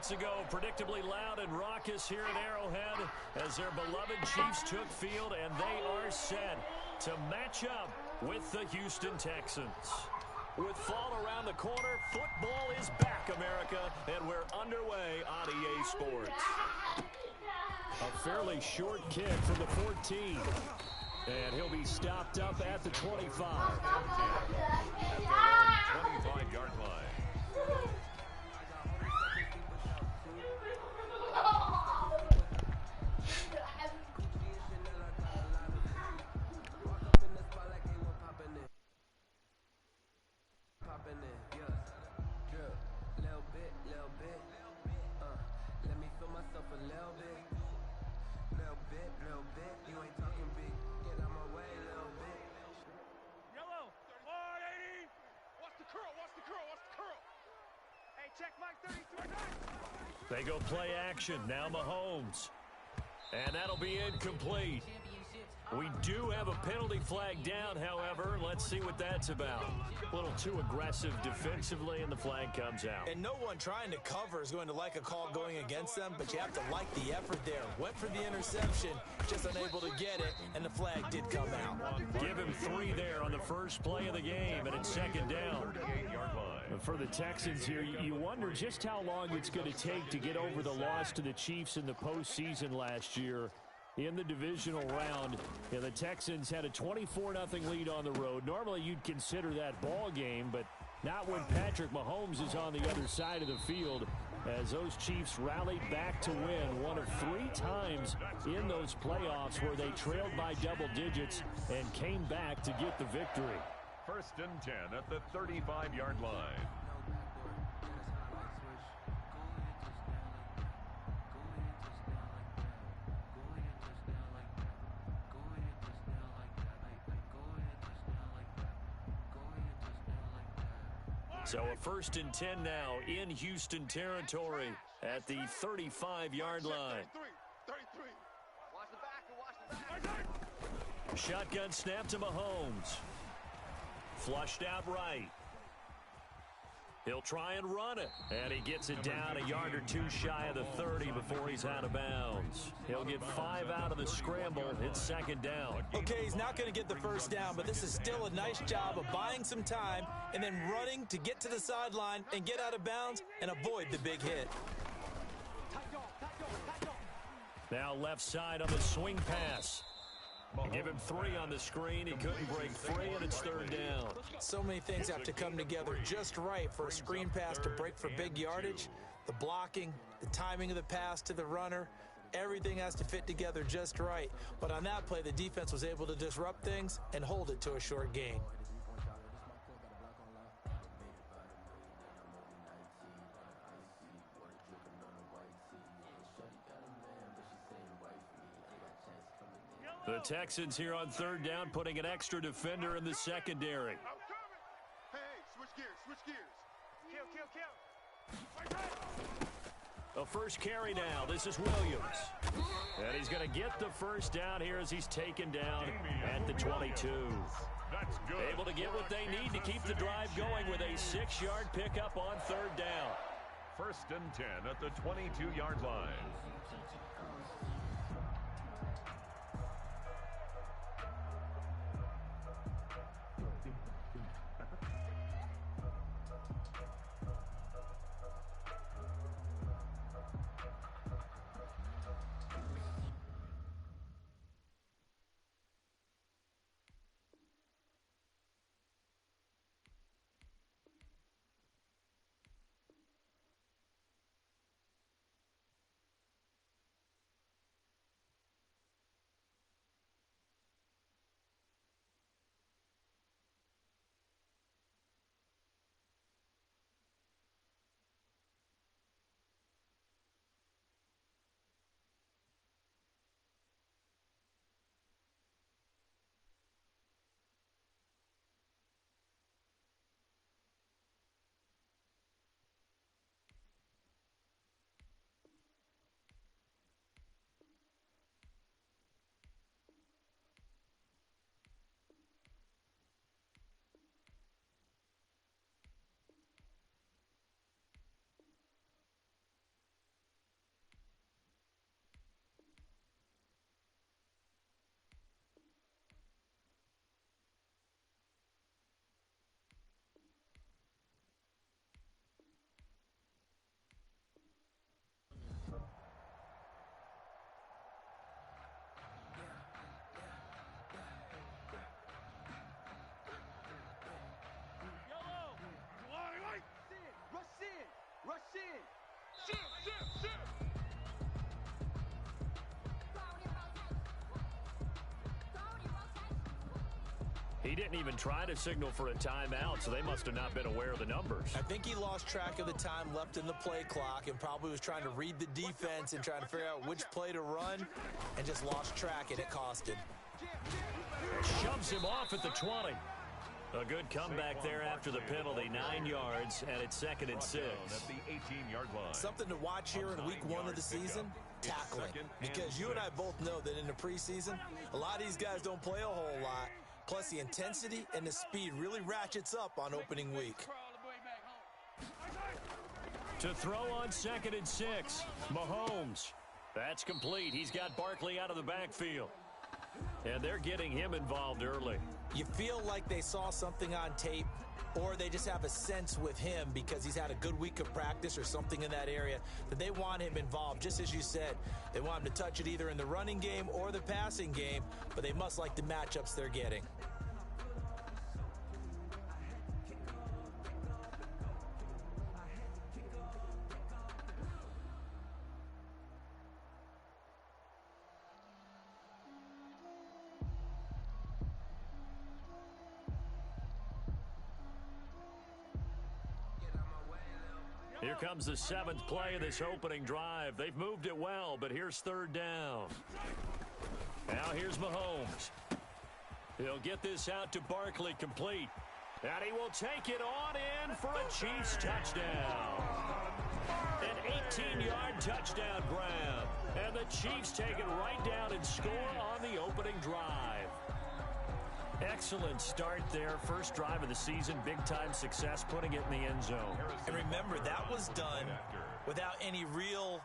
minutes ago, predictably loud and raucous here at Arrowhead as their beloved Chiefs took field, and they are set to match up with the Houston Texans. With fall around the corner, football is back, America, and we're underway on EA Sports. A fairly short kick from the 14. And he'll be stopped up at the 25. At their own 25-yard line. They go play action. Now Mahomes. And that'll be incomplete. We do have a penalty flag down, however. Let's see what that's about. A little too aggressive defensively, and the flag comes out. And no one trying to cover is going to like a call going against them, but you have to like the effort there. Went for the interception, just unable to get it, and the flag did come out. Give him 3 there on the first play of the game, and it's second down. For the Texans here, you wonder just how long it's going to take to get over the loss to the Chiefs in the postseason last year. In the divisional round, the Texans had a 24-0 lead on the road. Normally, you'd consider that ball game, but not when Patrick Mahomes is on the other side of the field, as those Chiefs rallied back to win one of 3 times in those playoffs where they trailed by double digits and came back to get the victory. 1st and 10 at the 35-yard line. So a 1st and 10 now in Houston territory at the 35-yard line. 33. Watch the back. Shotgun snap to Mahomes. Flushed out right. He'll try and run it. And he gets it down a yard or 2 shy of the 30 before he's out of bounds. He'll get 5 out of the scramble. It's second down. Okay, he's not going to get the first down, but this is still a nice job of buying some time and then running to get to the sideline and get out of bounds and avoid the big hit. Now left side on the swing pass. Give him 3 on the screen. He couldn't break free, and it's third down. So many things have to come together just right for a screen pass to break for big yardage. The blocking, the timing of the pass to the runner, everything has to fit together just right. But on that play, the defense was able to disrupt things and hold it to a short gain. The Texans here on third down, putting an extra defender in the secondary. Hey, switch gears. Kill. A first carry now. This is Williams. And he's going to get the first down here as he's taken down at the 22. That's good. Able to get what they need to keep the drive going with a 6-yard pickup on third down. 1st and 10 at the 22-yard line. He didn't even try to signal for a timeout, so they must have not been aware of the numbers. I think he lost track of the time left in the play clock and probably was trying to read the defense and trying to figure out which play to run and just lost track, and it cost him. Shoves him off at the 20. A good comeback there after the penalty, 9 yards, and it's 2nd and 6. At the 18-yard line. Something to watch here in week 1 of the season, tackling. Because you and I both know that in the preseason, a lot of these guys don't play a whole lot. Plus, the intensity and the speed really ratchets up on opening week. To throw on 2nd and 6, Mahomes. That's complete. He's got Barkley out of the backfield. And they're getting him involved early. You feel like they saw something on tape, or they just have a sense with him because he's had a good week of practice or something in that area that they want him involved. Just as you said, they want him to touch it either in the running game or the passing game, but they must like the matchups they're getting. Here comes the 7th play of this opening drive. They've moved it well, but here's 3rd down. Now here's Mahomes. He'll get this out to Barkley, complete. And he will take it on in for a Chiefs touchdown. An 18-yard touchdown grab. And the Chiefs take it right down and score on the opening drive. Excellent start there. First drive of the season. Big-time success putting it in the end zone. And remember, that was done without any real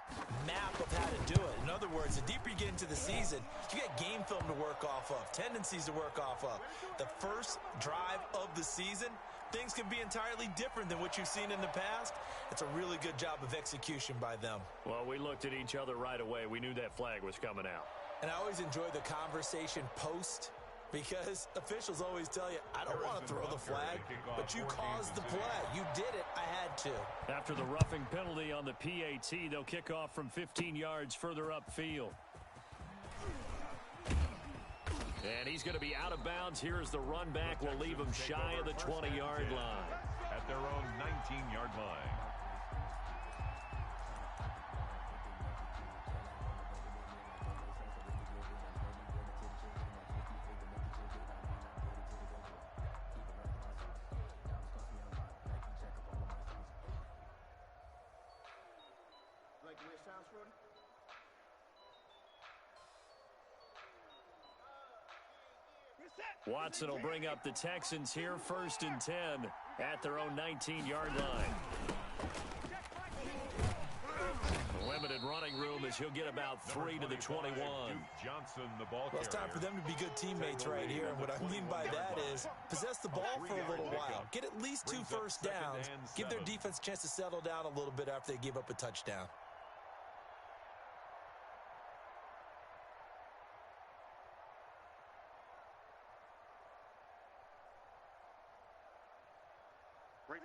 map of how to do it. In other words, the deeper you get into the season, you got game film to work off of, tendencies to work off of. The first drive of the season, things can be entirely different than what you've seen in the past. It's a really good job of execution by them. Well, we looked at each other right away. We knew that flag was coming out. And I always enjoy the conversation post, because officials always tell you, I don't want to throw the flag, but you caused the play. You did it. I had to. After the roughing penalty on the PAT, they'll kick off from 15 yards further upfield. And he's going to be out of bounds. Here's the run back. Will leave him shy of the 20-yard line. At their own 19-yard line. Watson will bring up the Texans here, 1st and 10 at their own 19-yard line. Limited running room as he'll get about 3 to the 21. Johnson, the ball well, it's time for them to be good teammates right here. And what I mean by that is possess the ball for a little while. Get at least 2 first downs. Give their defense a chance to settle down a little bit after they give up a touchdown.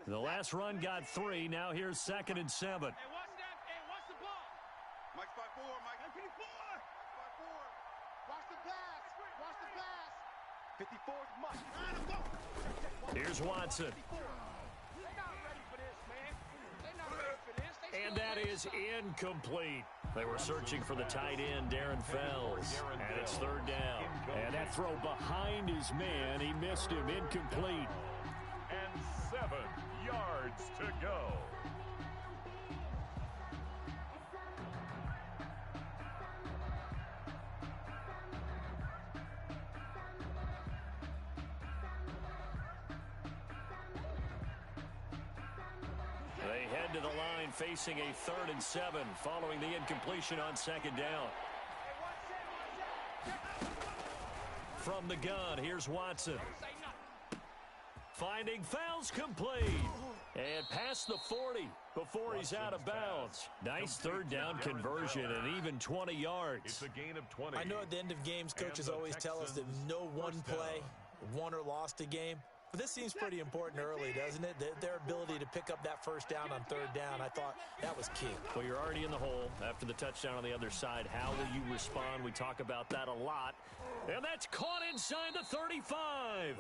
The last run got 3. Now here's 2nd and 7. Hey, watch that. Hey, watch the ball. Mike's by 4, Mike. Mike's by 4. Watch the pass. Watch the pass. 54 is Mike. Here's Watson. They're not ready for this, man. They're not ready for this. And that is incomplete. They were searching for the tight end, Darren Fells. And it's 3rd down. And that throw behind his man. He missed him. Incomplete. And 7 yards to go. They head to the line facing a 3rd and 7 following the incompletion on 2nd down. From the gun, here's Watson. Finding Fells complete. And past the 40 before he's out of bounds. Nice 3rd down conversion and even 20 yards. It's a gain of 20. I know at the end of games, coaches always tell us that no one play won or lost a game. But this seems pretty important early, doesn't it? Their ability to pick up that first down on third down, I thought that was key. Well, you're already in the hole after the touchdown on the other side. How will you respond? We talk about that a lot. And that's caught inside the 35.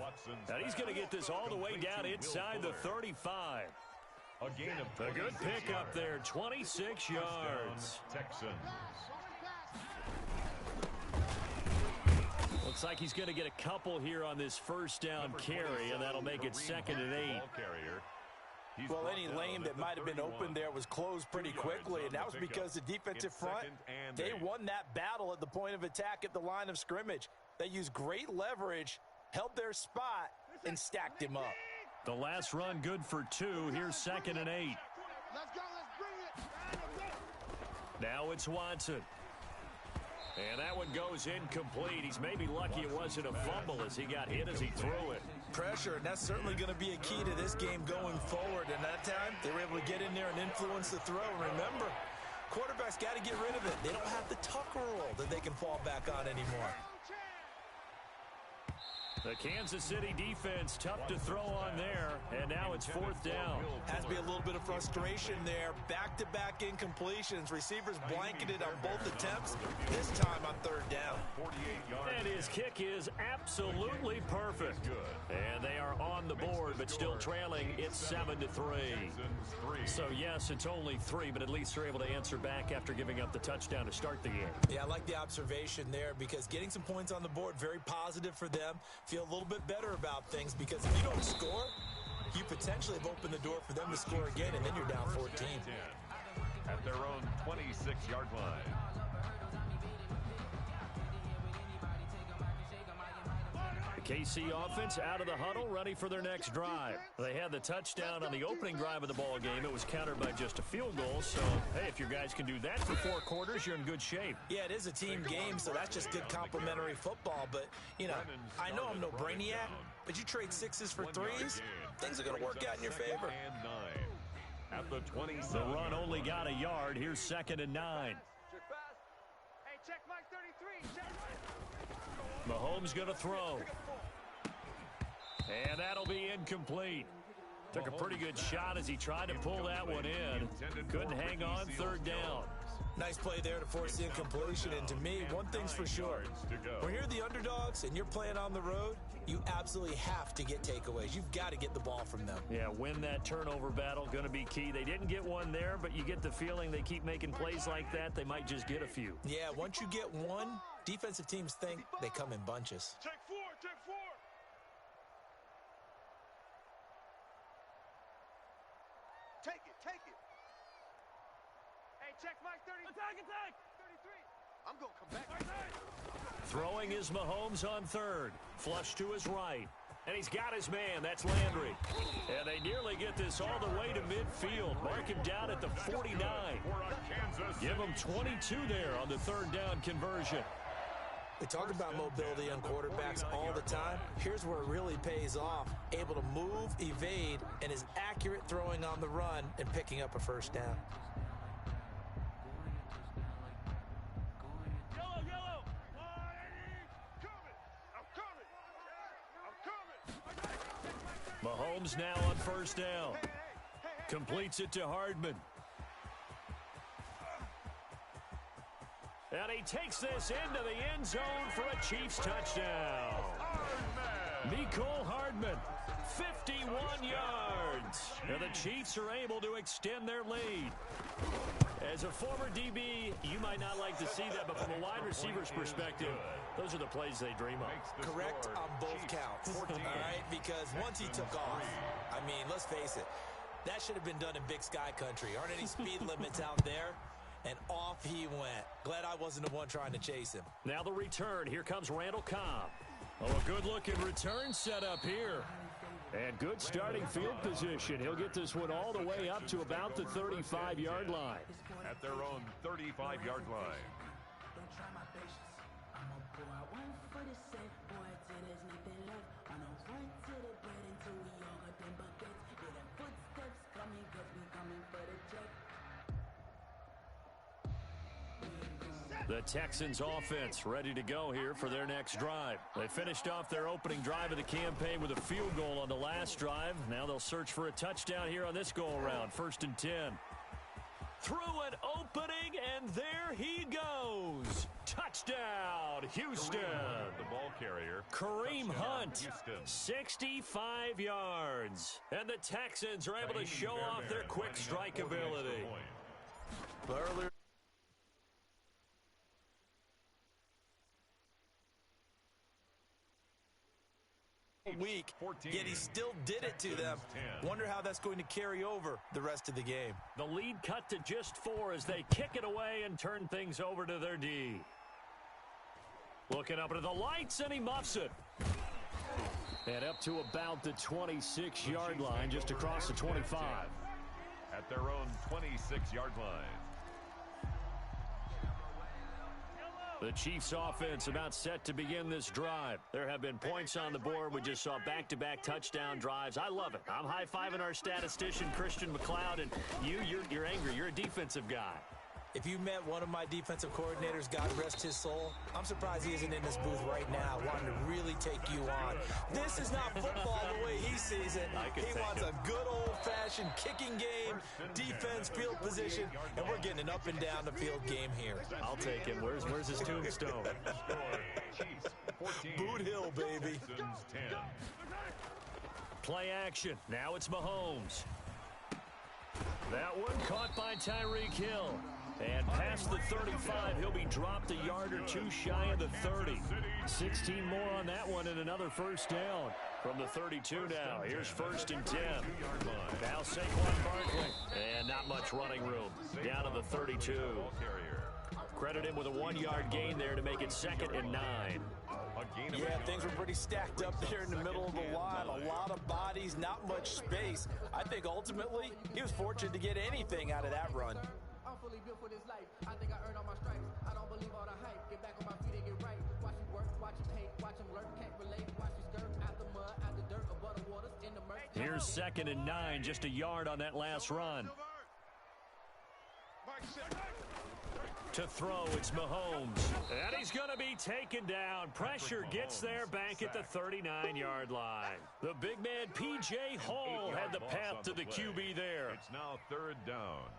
And he's going to get this all the way down inside the 35. A good pickup there, 26 yards. Texans. Looks like he's going to get a couple here on this first down carry, and that'll make it 2nd and 8. Well, any lane that might have been open there was closed pretty quickly, and that was because the defensive front, they won that battle at the point of attack at the line of scrimmage. They used great leverage, held their spot, and stacked him up. The last run good for 2. Here's 2nd and 8. Let's go, let's bring it. Now it's Watson. And that one goes incomplete. He's maybe lucky it wasn't a fumble as he got hit as he threw it. Pressure, and that's certainly going to be a key to this game going forward. And that time, they were able to get in there and influence the throw. Remember, quarterbacks got to get rid of it. They don't have the tuck rule that they can fall back on anymore. The Kansas City defense tough to throw on there, and now it's 4th down. Has to be a little bit of frustration there. Back-to-back incompletions. Receivers blanketed on both attempts, this time on third down. And his kick is absolutely perfect. And they are on the board, but still trailing. It's 7-3. So, yes, it's only 3, but at least they're able to answer back after giving up the touchdown to start the game. Yeah, I like the observation there because getting some points on the board, very positive for them. Feel a little bit better about things because if you don't score, you potentially have opened the door for them to score again, and then you're down 14. At their own 26-yard line. KC offense out of the huddle, ready for their next drive. They had the touchdown on the opening drive of the ball game. It was countered by just a field goal. So, hey, if your guys can do that for 4 quarters, you're in good shape. Yeah, it is a team game, so that's just good complementary football. But, you know, I know I'm no brainiac, but you trade 6s for 3s, things are going to work out in your favor. At the 27. The run only got a yard. Here's 2nd and 9. Hey, check Mike 33. Check. Mahomes going to throw. And that'll be incomplete. Took a pretty good shot as he tried to pull that one in. Couldn't hang on, 3rd down. Nice play there to force the incompletion. And to me, one thing's for sure. When you're the underdogs and you're playing on the road, you absolutely have to get takeaways. You've got to get the ball from them. Yeah, win that turnover battle, going to be key. They didn't get one there, but you get the feeling they keep making plays like that, they might just get a few. Yeah, once you get one, defensive teams think they come in bunches. Check 4, check 4. Take it, take it. Hey, check Mike 30. Attack. 33. I'm going to come back. Throwing is Mahomes on 3rd. Flush to his right. And he's got his man. That's Landry. And they nearly get this all the way to midfield. Mark him down at the 49. Give him 22 there on the 3rd down conversion. We talk about mobility on quarterbacks all the time. Here's where it really pays off. Able to move, evade, and is accurate throwing on the run and picking up a first down. Yellow. I'm coming. Mahomes now on 1st down. Completes it to Hardman. And he takes this into the end zone for a Chiefs touchdown. Mecole Hardman, 51 yards. And the Chiefs are able to extend their lead. As a former DB, you might not like to see that, but from a wide receiver's perspective, those are the plays they dream of. Correct on both counts. All right, because once he took off, I mean, let's face it, that should have been done in Big Sky Country. Aren't any speed limits out there? And off he went. Glad I wasn't the one trying to chase him. Now the return. Here comes Randall Cobb. Oh, a good-looking return set up here. And good starting field position. He'll get this one all the way up to about the 35-yard line. At their own 35-yard line. The Texans offense ready to go here for their next drive. They finished off their opening drive of the campaign with a field goal on the last drive. Now they'll search for a touchdown here on this go-around. 1st and 10. Through an opening, and there he goes. Touchdown, Houston. The ball carrier. Kareem Touchdown, Hunt, Houston. 65 yards. And the Texans are able to show off their quick strike ability. Earlier week, yet he still did it to them. Wonder how that's going to carry over the rest of the game. The lead cut to just 4 as they kick it away and turn things over to their D. Looking up into the lights, and he muffs it. And up to about the 26-yard line, just across the 25. At their own 26-yard line. The Chiefs offense about set to begin this drive. There have been points on the board. We just saw back-to-back touchdown drives. I love it. I'm high-fiving our statistician, Christian McLeod, and you're angry. You're a defensive guy. If you met one of my defensive coordinators, God rest his soul, I'm surprised he isn't in this booth right now wanting to really take you on. This is not football the way he sees it. He wants a good old-fashioned kicking game, defense, field position, and we're getting an up-and-down-the-field game here. I'll take him. Where's his tombstone? Boot Hill, baby. Play action. Now it's Mahomes. That one caught by Tyreek Hill. And past the 35, he'll be dropped a yard or two shy of the 30. 16 more on that one and another first down. From the 32 now, here's 1st and 10. Now Saquon Barkley. And not much running room. Down to the 32. Credit him with a 1-yard gain there to make it 2nd and 9. Yeah, things were pretty stacked up there in the middle of the line. A lot of bodies, not much space. I think ultimately he was fortunate to get anything out of that run. I'm fully built for this life. I think I earned all my stripes. I don't believe all the hype. Get back on my feet and get right. Watch you work, watch you hate, watch them lurk, can't relate. Watch you skirt out the mud, out the dirt, above the waters, in the murk. Here's 2nd and 9, just a yard on that last run. To throw, it's Mahomes. And he's going to be taken down. Pressure gets there back at the 39-yard line. The big man, P.J. Hall, had the path to the QB there. It's now 3rd down.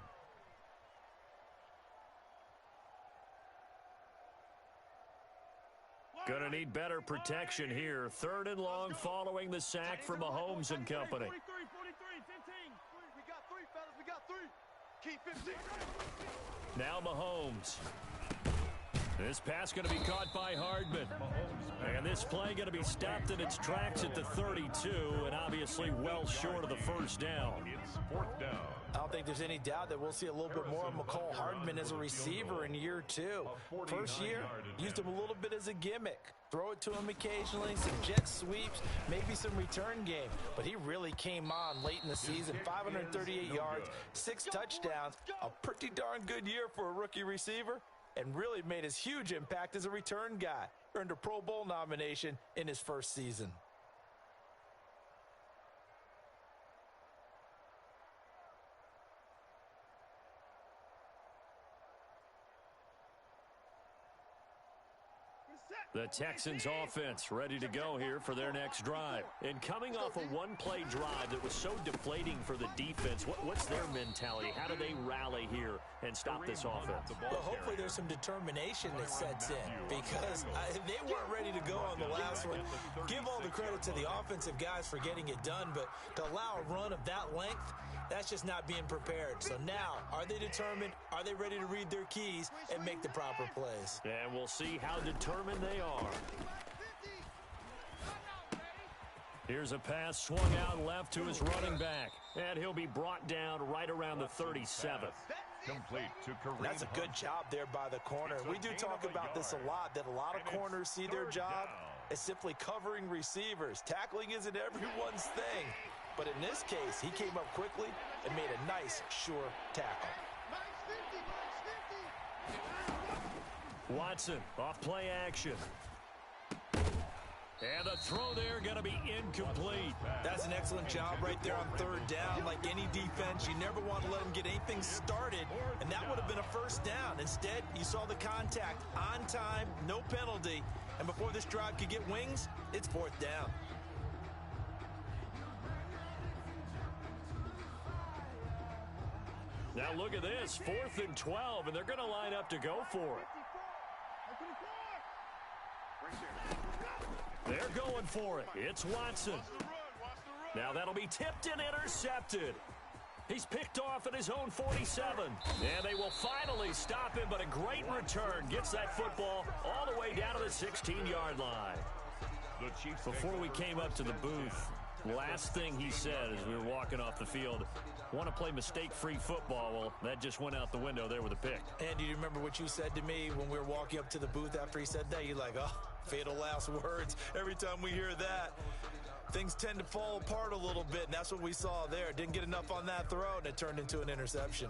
Going to need better protection here. 3rd and long following the sack from Mahomes and company. 43, 15. We got 3, fellas. We got 3. Keep 15. Now Mahomes. This pass going to be caught by Hardman. And this play going to be stopped in its tracks at the 32, and obviously well short of the first down. It's 4th down. I don't think there's any doubt that we'll see a little bit more of McCall Hardman as a receiver in year 2. First year, used him a little bit as a gimmick. Throw it to him occasionally, some jet sweeps, maybe some return game. But he really came on late in the season. 538 yards, 6 touchdowns. A pretty darn good year for a rookie receiver. And really made his huge impact as a return guy. Earned a Pro Bowl nomination in his first season. The Texans offense ready to go here for their next drive. And coming off a one-play drive that was so deflating for the defense, what's their mentality? How do they rally here and stop this offense? Well, hopefully there's some determination that sets in because they weren't ready to go on the last one. Give all the credit to the offensive guys for getting it done, but to allow a run of that length, that's just not being prepared. So now, are they determined? Are they ready to read their keys and make the proper plays? And we'll see how determined they are. Here's a pass swung out left to his running back. And he'll be brought down right around the 37. Complete to Kareem. That's a good job there by the corner. We do talk about this a lot, that a lot of corners see their job as simply covering receivers. Tackling isn't everyone's thing. But in this case, he came up quickly and made a nice, sure tackle. Watson off play action. And the throw there going to be incomplete. That's an excellent job right there on 3rd down. Like any defense, you never want to let them get anything started. And that would have been a 1st first down. Instead, you saw the contact on time, no penalty. And before this drive could get wings, it's fourth down. Now look at this, 4th and 12, and they're going to line up to go for it. They're going for it. It's Watson. Now that'll be tipped and intercepted. He's picked off at his own 47. And they will finally stop him, but a great return. Gets that football all the way down to the 16-yard line. Before we came up to the booth, last thing he said as we were walking off the field, want to play mistake-free football. Well, that just went out the window there with a pick. Andy, do you remember what you said to me when we were walking up to the booth after he said that? You're like, oh, fatal last words. Every time we hear that, things tend to fall apart a little bit, and that's what we saw there. Didn't get enough on that throw, and it turned into an interception.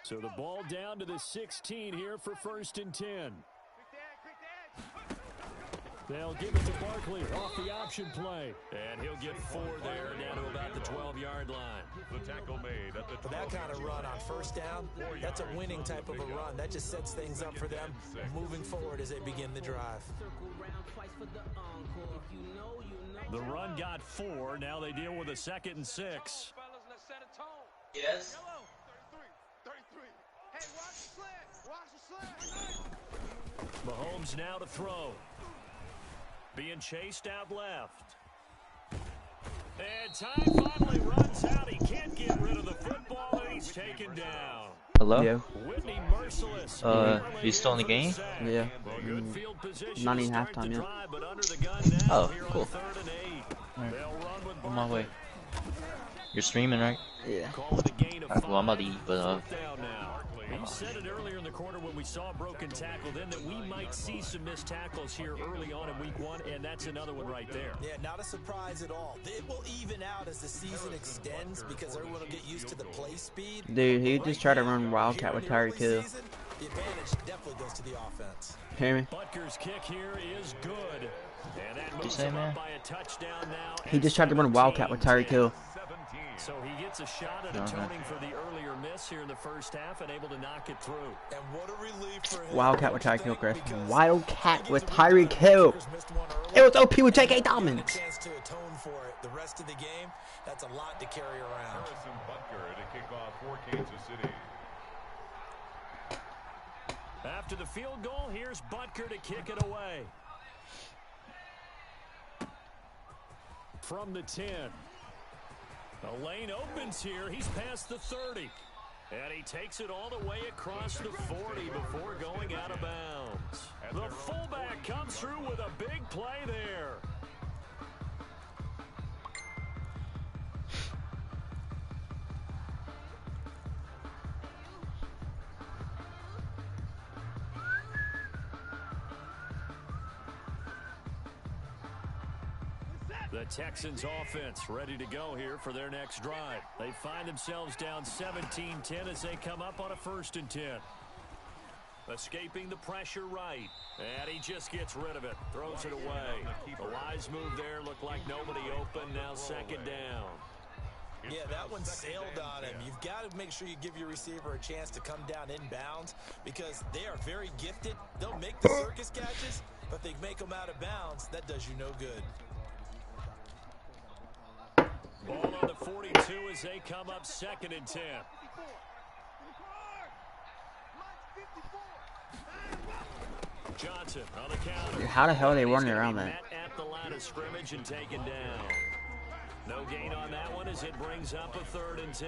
So the ball down to the 16 here for 1st and 10. They'll give it to Barkley off the option play. And he'll get 4 there down to about the 12-yard line. The tackle made at the 12. For that kind of run on first down, that's a winning type of a run. That just sets things up for them moving forward as they begin the drive. The run got 4. Now they deal with a 2nd and 6. Yes. Mahomes now to throw. Being chased out left. And time finally runs out. He can't get rid of the football, and he's taken down. Hello? Yeah. Whitney Merciless. You still in the game? Yeah. Not even halftime yet. Oh, cool. Right. On my way. You're streaming, right? Yeah. Well, I'm about to eat, but He said it earlier in the quarter when we saw a broken tackle then that we might see some missed tackles here early on in week 1, and that's another one right there. Yeah, not a surprise at all. It will even out as the season extends because everyone will get used to the play speed. Dude, he just tried to run Wildcat with Tyreek Hill. The advantage definitely goes to the offense. Hear me? Butker's kick here is good. And that moves say, him man? up by a touchdown now. He just tried to run Wildcat with Tyreek Hill. So he gets a shot at atoning for the earlier miss here in the first half and able to knock it through. And what a relief for him. Wildcat with Tyreek Hill, Chris. Wildcat with Tyreek Hill. It was OP with J.K. Dobbins. Chance to atone for it. The rest of the game, that's a lot to carry around. Harrison Butker to kick off for Kansas City. After the field goal, here's Butker to kick it away. From the 10. The lane opens here. He's past the 30. And he takes it all the way across the 40 before going out of bounds. The fullback comes through with a big play there. The Texans offense ready to go here for their next drive. They find themselves down 17-10 as they come up on a 1st and 10. Escaping the pressure right. And he just gets rid of it. Throws it away. A wise move there. Looked like nobody open. Now 2nd down. Yeah, that one sailed on him. You've got to make sure you give your receiver a chance to come down inbounds because they are very gifted. They'll make the circus catches, but if they make them out of bounds, that does you no good. Ball on the 42 as they come up 2nd and 10. Johnson on the counter. Dude, how the hell are they running around that? At the line of scrimmage and taken down. No gain on that one as it brings up a 3rd and 10.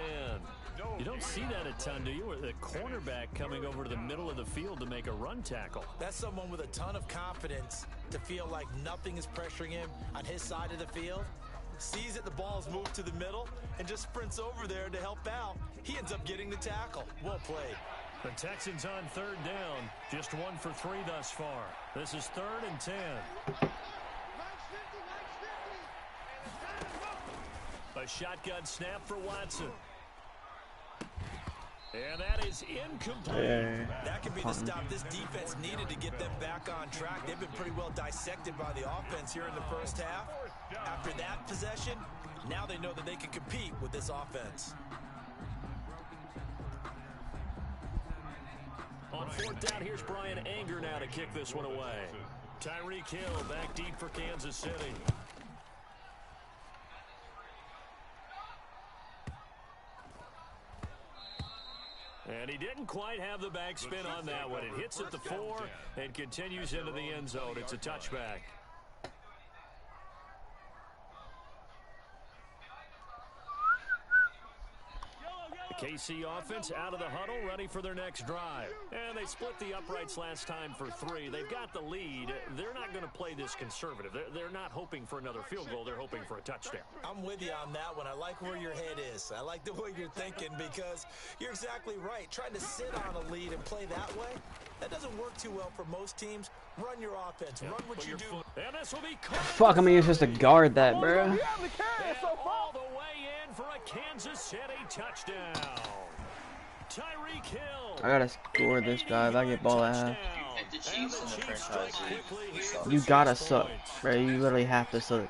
You don't see that a ton, do you? Or the cornerback coming over to the middle of the field to make a run tackle. That's someone with a ton of confidence to feel like nothing is pressuring him on his side of the field. Sees that the ball's moved to the middle and just sprints over there to help out. He ends up getting the tackle. Well played. The Texans on 3rd down. Just 1 for 3 thus far. This is 3rd and 10. A shotgun snap for Watson. And that is incomplete. Yeah. That could be the stop this defense needed to get them back on track. They've been pretty well dissected by the offense here in the first half. After that possession, now they know that they can compete with this offense. On fourth down, here's Brian Anger now to kick this one away. Tyreek Hill back deep for Kansas City. And he didn't quite have the backspin on that one. It hits at the 4 and continues into the end zone. It's a touchback. The KC offense out of the huddle, ready for their next drive. And they split the uprights last time for 3. They've got the lead. They're not going to play this conservative. They're not hoping for another field goal. They're hoping for a touchdown. I'm with you on that one. I like where your head is. I like the way you're thinking because you're exactly right. Trying to sit on a lead and play that way, that doesn't work too well for most teams. Run your offense. Run what you do. And this will be Fuck, I mean, you're supposed to guard that, bro. all the way in for a Kansas City touchdown. Tyreek Hill. I gotta score this drive. I get ball at half. The Chiefs in the franchise league. You gotta suck, bro. You literally have to suck.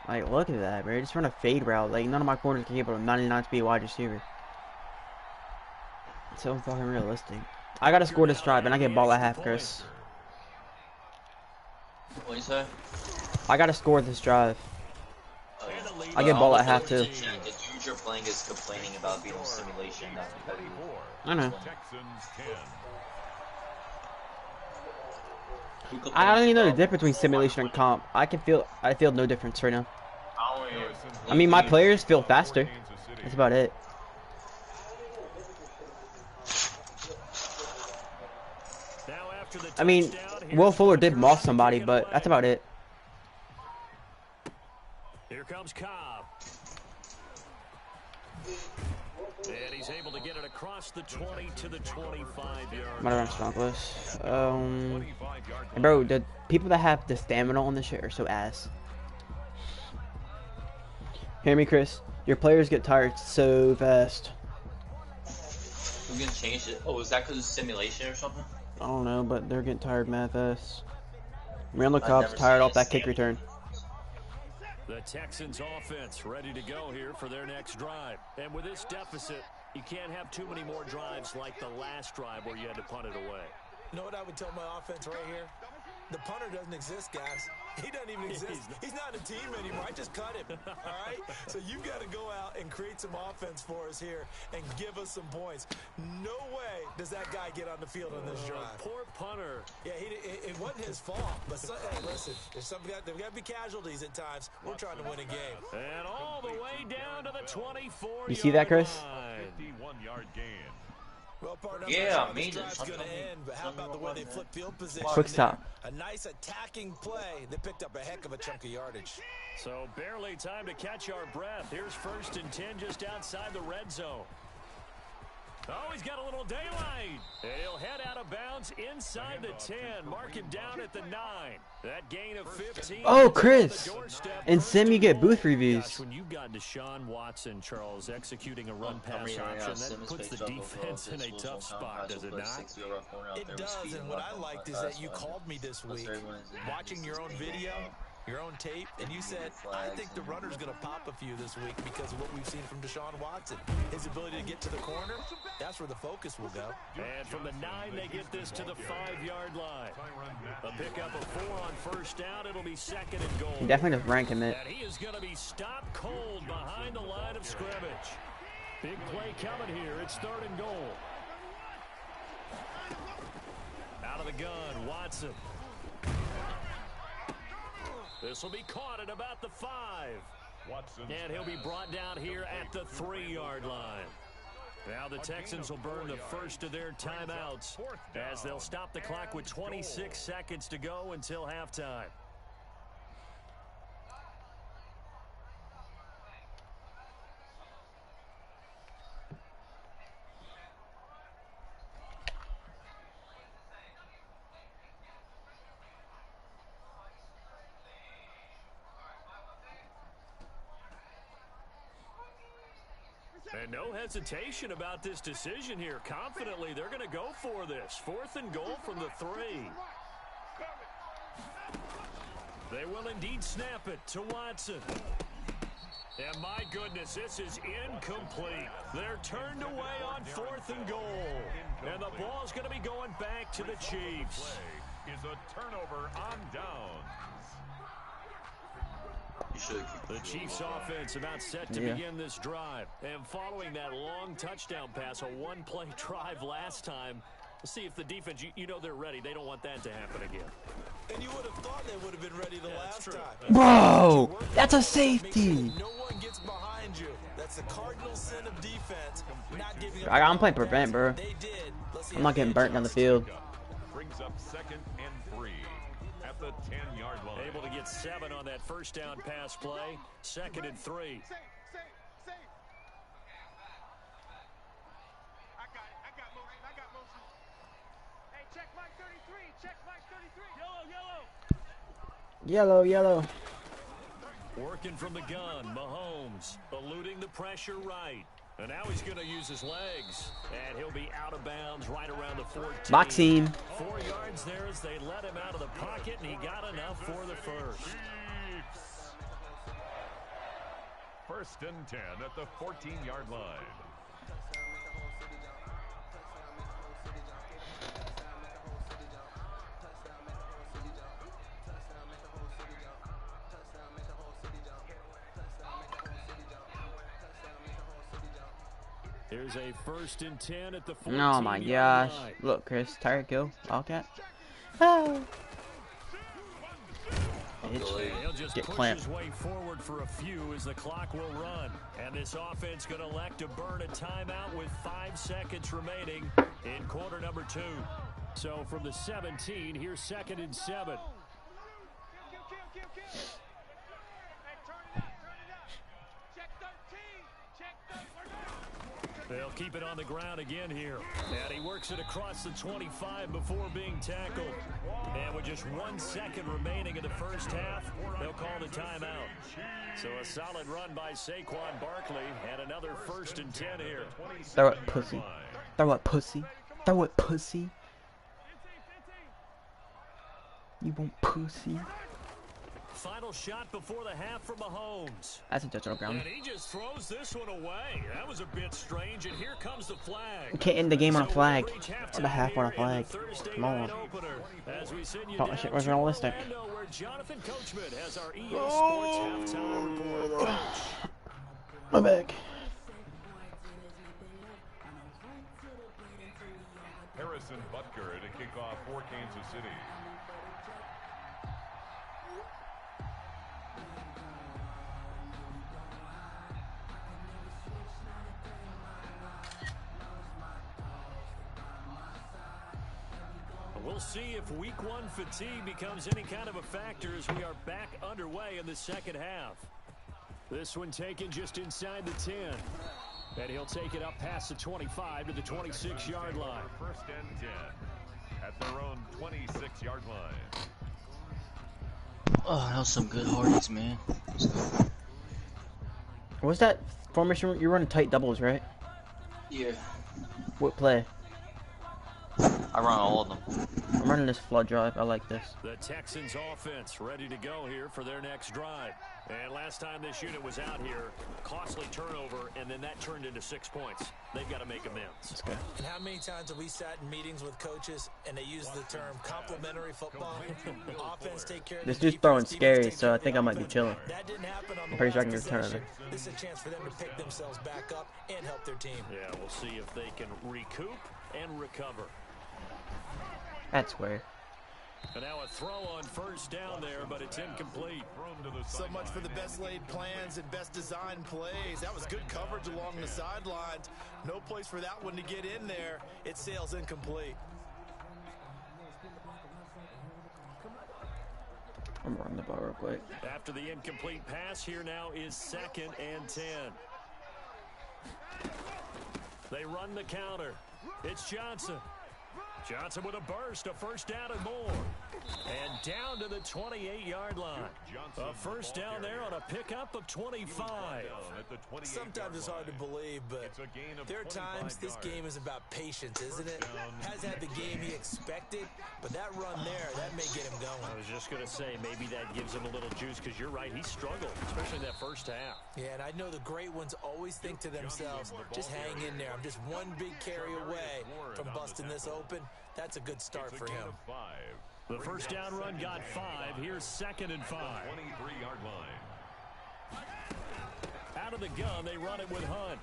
Like, look at that, bro. Just run a fade route. Like, none of my corners can keep up with 99 speed wide receiver. It's so fucking realistic. I gotta score this drive, and I get ball at half, Chris. What do you say? I gotta score this drive. I get ball at half, too. The dude you're playing is complaining about being on simulation, not competitive. I know. Texans 10. I don't even know the difference between simulation and comp. I feel no difference right now. I mean, my players feel faster. That's about it. I mean, Will Fuller did moss somebody, but that's about it. Here comes Cobb. And he's able to get it across the 20 to the 25-yard. Might have run stonkless. Bro, the people that have the stamina on this shit are so ass. Hear me, Chris? Your players get tired so fast. We're gonna change it. Oh, is that because of simulation or something? I don't know, but they're getting tired mad fast. Randall Cobb's tired off that kick return. The Texans offense ready to go here for their next drive. And with this deficit, you can't have too many more drives like the last drive where you had to punt it away. You know what I would tell my offense right here? The punter doesn't exist, guys. He doesn't even exist. He's not a team anymore. I just cut him, all right? So you've got to go out and create some offense for us here and give us some points. No way does that guy get on the field on this drive. Poor punter. Yeah, it wasn't his fault. But hey, listen, there's got to be casualties at times. We're trying to win a game. And all the way down to the 24-yard You see that, Chris? 51-yard gain. Well, partner, Yeah, this amazing. drive's gonna end, but how about the way they flip field position? Quick stop. A nice attacking play. They picked up a heck of a chunk of yardage. So barely time to catch our breath. Here's 1st and 10 just outside the red zone. Oh, he's got a little daylight. And he'll head out of bounds inside the 10. Mark him down at the 9. That gain of 15. Oh, Chris. In Sim, you get booth reviews. Gosh, when you've got Deshaun Watson, Charles, executing a run-pass option, that puts the defense in a tough spot, does it not? It does, and what I liked is that you called me this week, watching your own video, your own tape, and you said, I think the runner's going to pop a few this week because of what we've seen from Deshaun Watson. His ability to get to the corner, that's where the focus will go. And from the 9, they get this to the 5-yard line. A pickup of 4 on 1st down. It'll be 2nd and goal. You definitely just rank him it. And he is going to be stopped cold behind the line of scrimmage. Big play coming here. It's 3rd and goal. Out of the gun, Watson. This will be caught at about the 5. And he'll be brought down here at the 3-yard line. Now the Texans will burn the first of their timeouts as they'll stop the clock with 26 seconds to go until halftime. And no hesitation about this decision here. Confidently, they're going to go for this. 4th and goal from the 3. They will indeed snap it to Watson. And my goodness, this is incomplete. They're turned away on 4th and goal. And the ball's going to be going back to the Chiefs. Is a turnover on down. The Chiefs offense about set to begin this drive. And following that long touchdown pass, a one-play drive last time, let's see if the defense, you know they're ready. They don't want that to happen again. And you would have thought they would have been ready the last time. Bro, that's a safety. No one gets behind you. That's the cardinal sin of defense. Not giving up. I'm playing prevent, bro. They did. I'm not getting burnt down the field. Brings up 2nd and 3 at the 10-yard line. Able to get 7 on that first down pass play. 2nd and 3. Safe. I got motion. Hey, check Mike 33. Check Mike 33. Yellow. Working from the gun, Mahomes eluding the pressure right. And now he's going to use his legs. And he'll be out of bounds right around the 14. Boxing. 4 yards there as they let him out of the pocket, and he got enough for the first. 1st and 10 at the 14-yard line. Here's a 1st and 10 at the 14. Oh my gosh. Look, Chris, Tyreek Hill, Wildcat. Oh. He'll just Get push clamped. his way forward for a few as the clock will run. And this offense going to elect to burn a timeout with 5 seconds remaining in quarter number 2. So from the 17, here's 2nd and 7. They'll keep it on the ground again here. And he works it across the 25 before being tackled. And with just 1 second remaining in the first half, they'll call the timeout. So a solid run by Saquon Barkley and another 1st and 10 here. Throw it, pussy. Throw it, pussy. Throw it, pussy. You want pussy? Final shot before the half for Mahomes. That's a touchdown ground. And he just throws this one away. That was a bit strange, and here comes the flag. You can't end the game on a flag. So Or the half on a flag. Come on. Thought that shit was realistic. Where Jonathan Coachman has our EA Sports halftime report. My bag. Harrison Butker to kick off for Kansas City. We'll see if week 1 fatigue becomes any kind of a factor as we are back underway in the second half. This one taken just inside the 10. And he'll take it up past the 25 to the 26-yard line. 1st and 10 at their own 26-yard line. Oh, that was some good Hardys, man. Let's go. What's that formation? You're running tight doubles, right? Yeah, What play? I run all of them. I'm running this flood drive. I like this. The Texans offense ready to go here for their next drive. And last time this unit was out here, costly turnover, and then that turned into 6 points. They've got to make amends. Let's go. And how many times have we sat in meetings with coaches and they use the term complementary football? Offense take care of This the dude's throwing defense, scary, defense so I take think care I of might be offense. chilling. That didn't happen on the I'm pretty sure I last can return possession. it. This is a chance for them to pick themselves back up and help their team. Yeah, we'll see if they can recoup and recover. That's weird. And now a throw on first down there, but it's incomplete. So much for the best laid plans and best designed plays. That was good coverage along the sidelines. No place for that one to get in there. It sails incomplete. I'm running the ball real quick. After the incomplete pass, here now is 2nd and 10. They run the counter. It's Johnson. Johnson with a burst, a first down and more. And down to the 28-yard line. A first down there on a pickup of 25. Sometimes it's hard to believe, but there are times this game is about patience, isn't it? Has had the game he expected, but that run there, that may get him going. I was just going to say, maybe that gives him a little juice, because you're right, he struggled, especially in that first half. Yeah, and I know the great ones always think to themselves, just hang in there. I'm just one big carry away from busting this open. That's a good start for him. The first down run got 5. Here's 2nd and 5. 23-yard line. Out of the gun, they run it with Hunt.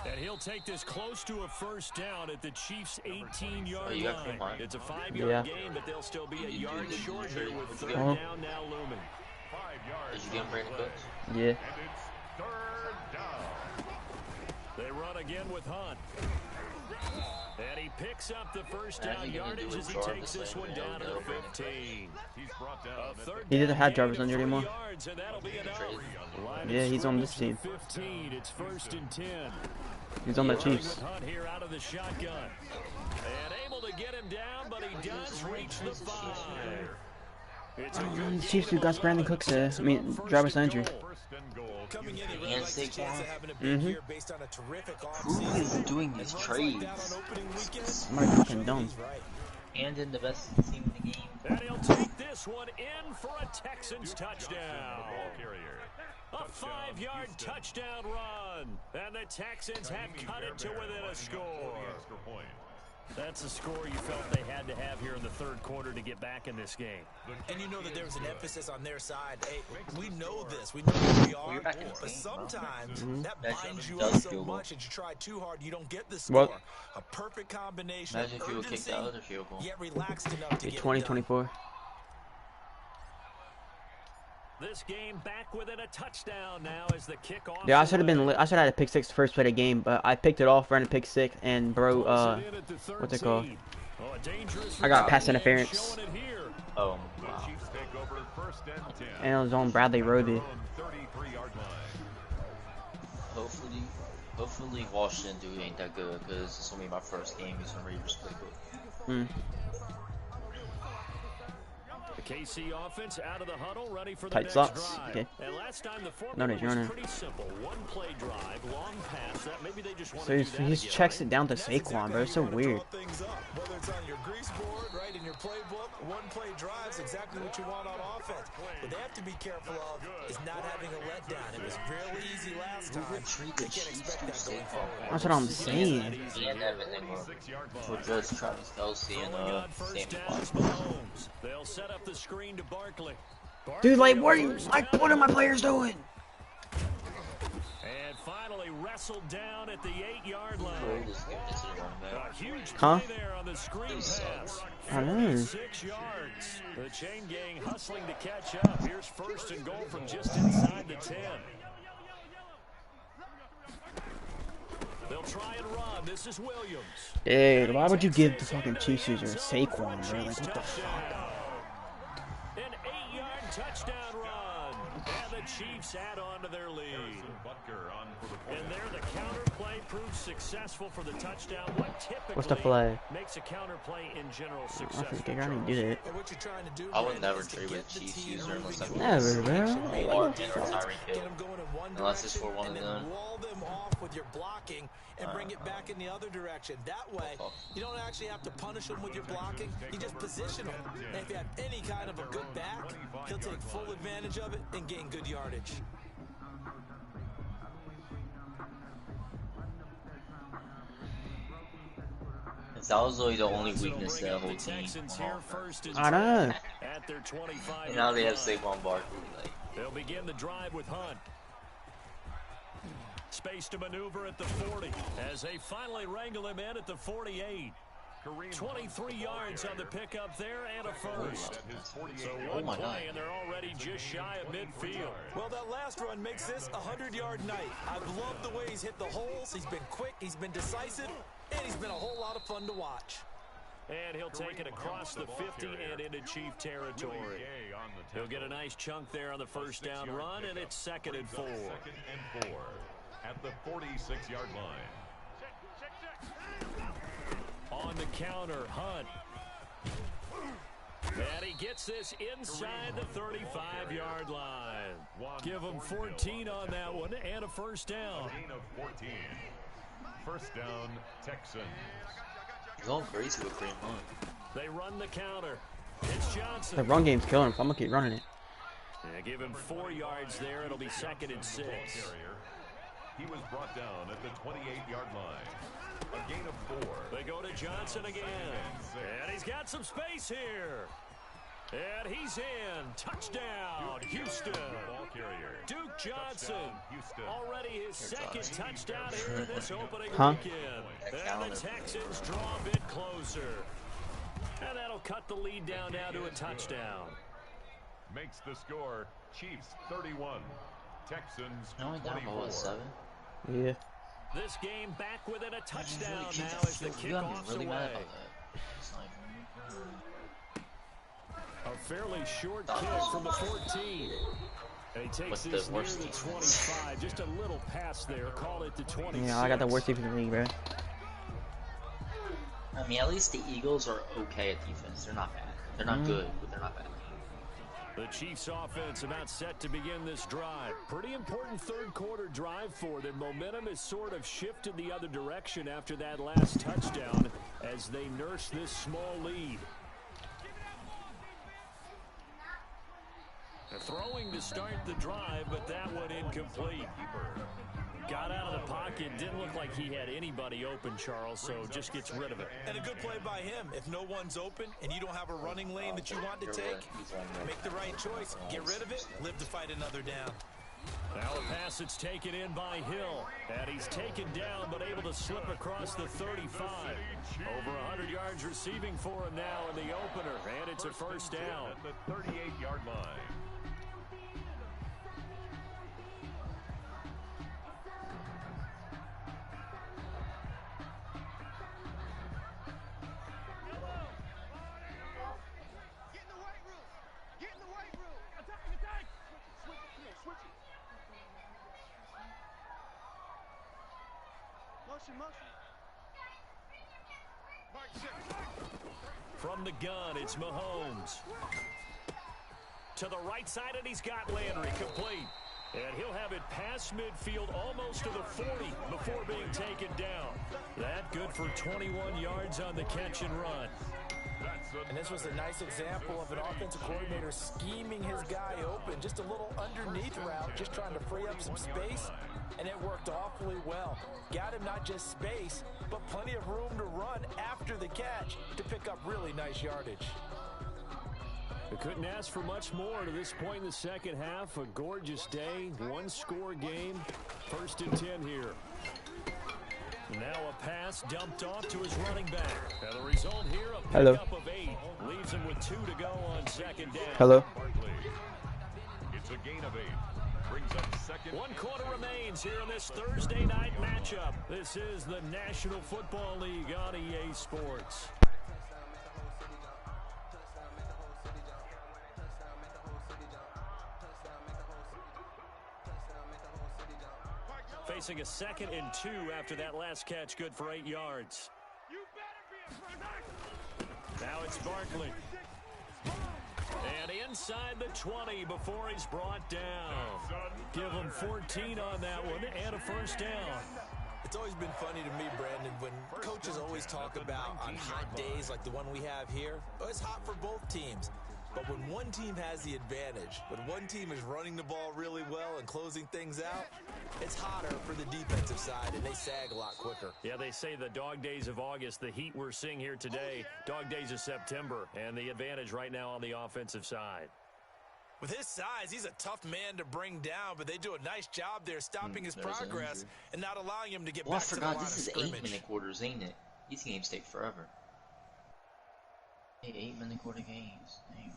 And he'll take this close to a first down at the Chiefs' 18-yard line. It's a 5-yard gain, but they'll still be a yard short here with 3rd down now looming. 5 yards. Did you get him Brandon Cooks? Yeah. And it's 3rd down. They run again with Hunt. And he picks up the first down yardage as he takes this one down to the 15. He's brought down. He doesn't have Jarvis under anymore. Yards, and that'll be enough. Yeah, he's on this team. 15. It's 1st and 10. He's on the Chiefs. Hunt here out of the shotgun. And able to get him down, but he does reach the 5. It's a good Chiefs who got Brandon Cooks, Jarvis Landry. Coming in, he And realized the chance of Saquon. having a big year based on a terrific Who offseason. is doing these trades? Somebody fucking dumb. And in the best team in the game. And he'll take this one in for a Texans touchdown. A 5-yard touchdown run. And the Texans have cut it to within a score. That's a score you felt they had to have here in the 3rd quarter to get back in this game. And you know that there was an emphasis on their side. Hey, we know this. We know who we are. But sometimes that binds you up so much that you try too hard, you don't get the score. What? A perfect combination Imagine of if you would kick urgency, the other field goal. yet relaxed enough to get it 2024. This game back within a touchdown now as the kickoff. Yeah, I should have had a pick 6 the first play of the game, but I picked it off, ran a pick 6, and bro, what's it called? I got pass interference. Oh, wow. And it was on Bradley Roby. Hopefully Washington dude ain't that good, because it's gonna be my first game using Raiders playbook. The KC offense out of the huddle, ready for the Tight next slots. drive. Okay. And last time the No, formula was no. pretty simple. One play drive, long pass. That maybe they just want So to do that he again, checks right? it down to Saquon, bro. It's so weird. Whether it's on your grease board, right, in your playbook, one play drives exactly what you want on offense. What they have to be careful of is not having a letdown. It was real easy last time. They can't expect that going forward. That's what I'm saying. And everything for just Travis Kelce and On first Sammy down is Watkins. Mahomes. They'll set up the screen to Barkley. Dude, like, Barkley what are on you, first like, down. what are my players doing? And finally wrestled down at the 8-yard line. Just give it to the running back. A huge Huh? play there on the screen pass. I know. 6 yards. The chain gang hustling to catch up. Here's 1st and goal from just inside the 10. They'll try and run. This is Williams. Dude, why would you give the fucking Chiefs user Saquon, bro? Like, what the fuck? An 8-yard touchdown run. And the Chiefs add on to their lead. And there the counter play proves successful for the touchdown. What typically What's the play? makes a counter play in general I successful? think I already did it. And what you're trying to do, I would Brandon, never is to trade get with the Chiefs team user unless moving I'm Never, bro. or in Tyreek Get Hill. them going in one Unless it's direction for one and and then done. wall them off with your blocking and bring it back in the other direction. That way, you don't actually have to punish them with your blocking. You just position them. And if you have any kind of a good back, he'll take full advantage of it and gain good yardage. That was really the only weakness of that whole team. I know. At their 25. And now they have Saquon Barkley. Like, They'll begin the drive with Hunt. Space to maneuver at the 40 as they finally wrangle him in at the 48. 23 yards on the pickup there and a first. So one play and they're already just shy of midfield. Well, that last run makes this a 100-yard night. I've loved the way he's hit the holes. He's been quick, he's been decisive, and he's been a whole lot of fun to watch. And he'll take it across the 50 and into Chief territory. He'll get a nice chunk there on the first down run, and it's 2nd and 4. At the 46-yard line. On the counter, Hunt. And he gets this inside the 35-yard line. Give him 14 on that one and a first down. A gain of 14. First down, Texans. He's going crazy with Green Monk. They run the counter. It's Johnson. The run game's killing him, so I'm going to keep running it. Yeah, give him 4 yards there. It'll be 2nd and 6. He was brought down at the 28-yard line. A gain of 4. They go to Johnson again. And he's got some space here. And he's in. Touchdown, Houston. Ball carrier. Duke Johnson. Houston. Already his second touchdown here in this opening Huh? weekend. And the Texans draw a bit closer. And that'll cut the lead down now to a touchdown. Makes the score Chiefs 31. Texans No, down 24. 7. Yeah. This game back within a touchdown Really now as the you gotta kickoff's be really mad away. about that. It's like, A fairly short kick from the 14. And he takes What's this the near worst the defense? 25. Just a little pass there. Call it the 26. Yeah, I got the worst defense in the league, bro. I mean, at least the Eagles are okay at defense. They're not bad. They're not good, but they're not bad. The Chiefs offense about set to begin this drive. Pretty important third quarter drive for them. Momentum has sort of shifted the other direction after that last touchdown as they nurse this small lead. They're throwing to start the drive, but that one incomplete. Got out of the pocket, didn't look like he had anybody open, Charles, so just gets rid of it. And a good play by him. If no one's open and you don't have a running lane that you want to take, make the right choice. Get rid of it, live to fight another down. Now a pass that's taken in by Hill. And he's taken down, but able to slip across the 35. Over 100 yards receiving for him now in the opener. And it's a first down. At the 38-yard line. From the gun, it's Mahomes. To the right side, and he's got Landry complete. And he'll have it past midfield almost to the 40 before being taken down. That good for 21 yards on the catch and run. And this was a nice example of an offensive coordinator scheming his guy open. Just a little underneath route, just trying to free up some space. And it worked awfully well. Got him not just space, but plenty of room to run after the catch to pick up really nice yardage. They couldn't ask for much more to this point in the second half. A gorgeous day, one-score game. 1st and 10 here. Now a pass dumped off to his running back. And the result here, a pickup of 8. Leaves him with 2 to go on 2nd down. Hello. It's a gain of 8. Brings up 2nd. 1 quarter remains here in this Thursday night matchup. This is the National Football League on EA Sports. Facing a 2nd and 2 after that last catch, good for 8 yards. Now it's Barkley. And inside the 20 before he's brought down. Give him 14 on that one and a first down. It's always been funny to me, Brandon, when coaches always talk about on hot days like the one we have here, it's hot for both teams. But when one team has the advantage, when one team is running the ball really well and closing things out, it's hotter for the defensive side, and they sag a lot quicker. Yeah, they say the dog days of August, the heat we're seeing here today, dog days of September, and the advantage right now on the offensive side. With his size, he's a tough man to bring down, but they do a nice job there stopping his progress and not allowing him to get back to the line of scrimmage. This is 8-minute quarters, ain't it? These games take forever. Hey, 8-minute quarter games. Damn.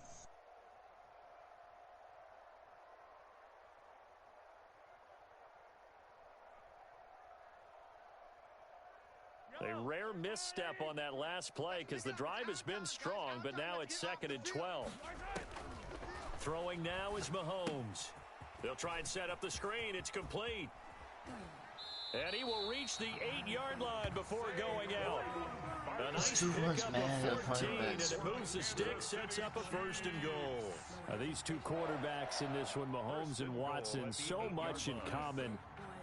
A rare misstep on that last play because the drive has been strong, but now it's 2nd and 12. Throwing now is Mahomes. They'll try and set up the screen. It's complete. And he will reach the 8-yard line before going out. A nice pickup of 14, and it moves the stick, sets up a 1st and goal. These two quarterbacks in this one, Mahomes and Watson, so much in common.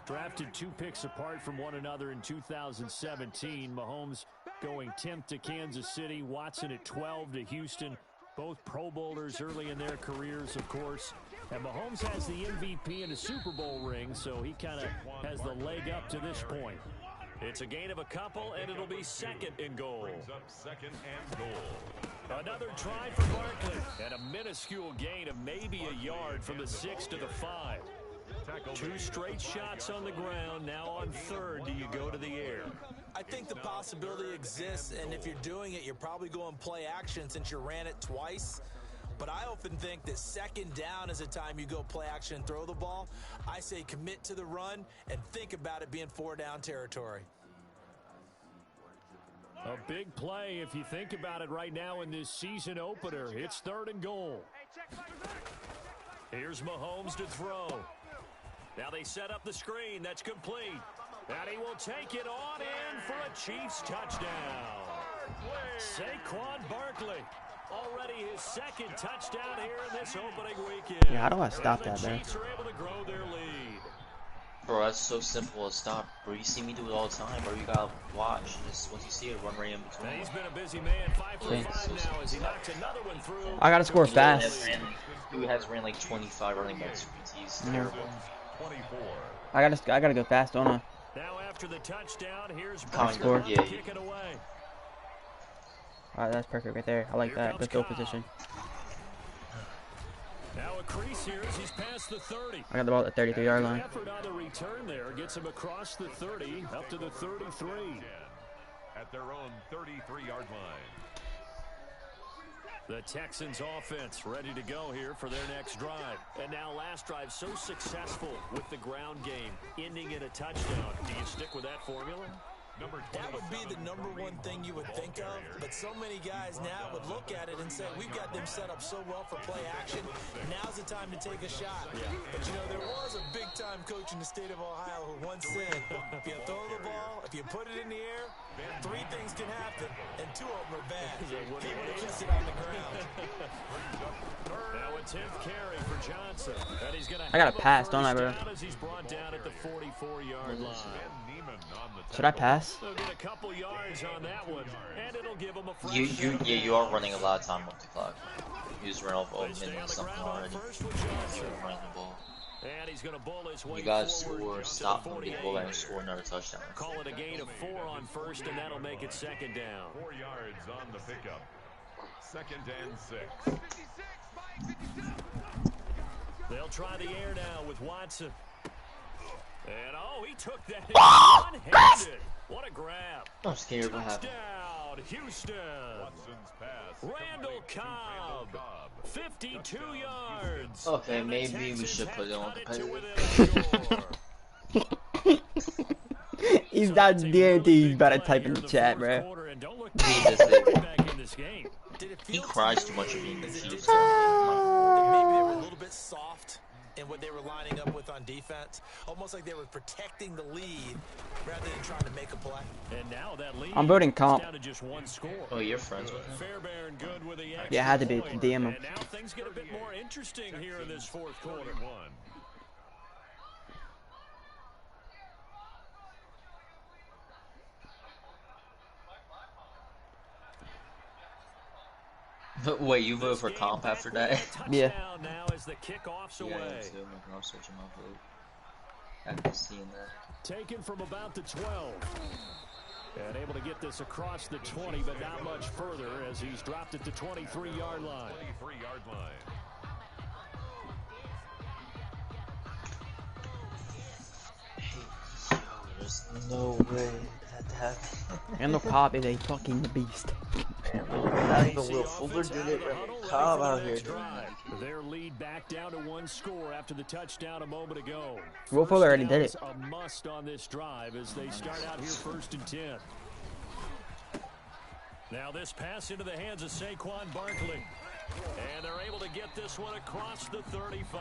Drafted 2 picks apart from one another in 2017. Mahomes going 10th to Kansas City, Watson at 12 to Houston. Both Pro Bowlers early in their careers, of course. And Mahomes has the MVP and a Super Bowl ring, so he kind of has the leg up to this point. It's a gain of a couple, and it'll be 2nd and goal. Another try for Barkley, and a minuscule gain of maybe a yard from the 6 to the 5. 2 straight shots on the ground. Now on 3rd, do you go to the air? I think the possibility exists, and if you're doing it, you're probably going play action since you ran it twice. But I often think that 2nd down is the time you go play action and throw the ball. I say commit to the run and think about it being 4-down territory. A big play if you think about it right now in this season opener. It's 3rd and goal. Here's Mahomes to throw. Now they set up the screen. That's complete. And he will take it on in for a Chiefs touchdown. Saquon Barkley. Already his 2nd touchdown here in this opening weekend. Yeah, how do I stop that, man? Chiefs are able to grow their lead. Bro, that's so simple to stop, bro. You see me do it all the time, bro. You gotta watch. Just once you see it, run right in between. He's been a busy man. 5 for 5 now as he knocks another one through. I gotta score fast. Who has ran like 25 running backs? He's terrible. I gotta go fast, don't I? Now after the touchdown, here's Score. Yeah, kick it away. Alright, that's perfect right there. I like that. Good field position. Now a crease here as he's past the 30. I got the ball at the 33-yard line. Effort on the return there gets him across the 30 up to the 33. At their own 33-yard line. The Texans offense ready to go here for their next drive. And now last drive so successful with the ground game, ending in a touchdown. Do you stick with that formula? That would be the #1 thing you would think of, but so many guys now would look at it and say, we've got them set up so well for play action, now's the time to take a shot. Yeah. But you know, there was a big-time coach in the state of Ohio who once said, if you throw the ball, if you put it in the air, 3 things can happen, and 2 of them are bad. People that kiss it on the ground. Now a 10th carry for Johnson. And he's gonna I gotta pass, don't I, bro? as he's brought down at the 44-yard line. Should I pass? They'll get a couple yards on that one, and it'll give him a fresh You are running a lot of time off the clock. You just ran off something already. You're running the ball. And he's going to bowl his way you guys forward score, stop them, they go back and score another touchdown. Call it a gain of 4 on 1st, and that'll make it 2nd down. 4 yards on the pickup. 2nd and 6. They'll try the air now with Watson. And he took that one-handed. What a grab. I'm scared what happened. Touchdown, Houston. Randall Cobb, 52 yards. Okay, maybe we should put it on competitive. He's not guaranteed he's about to type in the chat, bro. He cries too much of being confused. Maybe they were a little bit soft in what they were lining up with on defense. Almost like they were protecting the lead rather than trying to make a play. And now that lead I'm voting comp. down to just 1 score. Oh, you're friends with him? Fairbairn good with the Yeah, I had to be to DM him. And now things get a bit more interesting here in this 4th quarter. Wait, you voted for comp after that? Yeah. Now as the kickoff's away. Yeah, too. I'm switching my vote. After seeing that. Taken from about the 12. And able to get this across the 20, but not much further as he's dropped at the 23-yard line. 23-yard line. There's no way that happened. Randall Cobb is a fucking beast. Not even Will Fuller did it. Cobb out here. Their lead back down to 1 score after the touchdown a moment ago. Will Fuller already did it. A must on this drive as they start out here 1st and 10. Now this pass into the hands of Saquon Barkley. And they're able to get this one across the 35.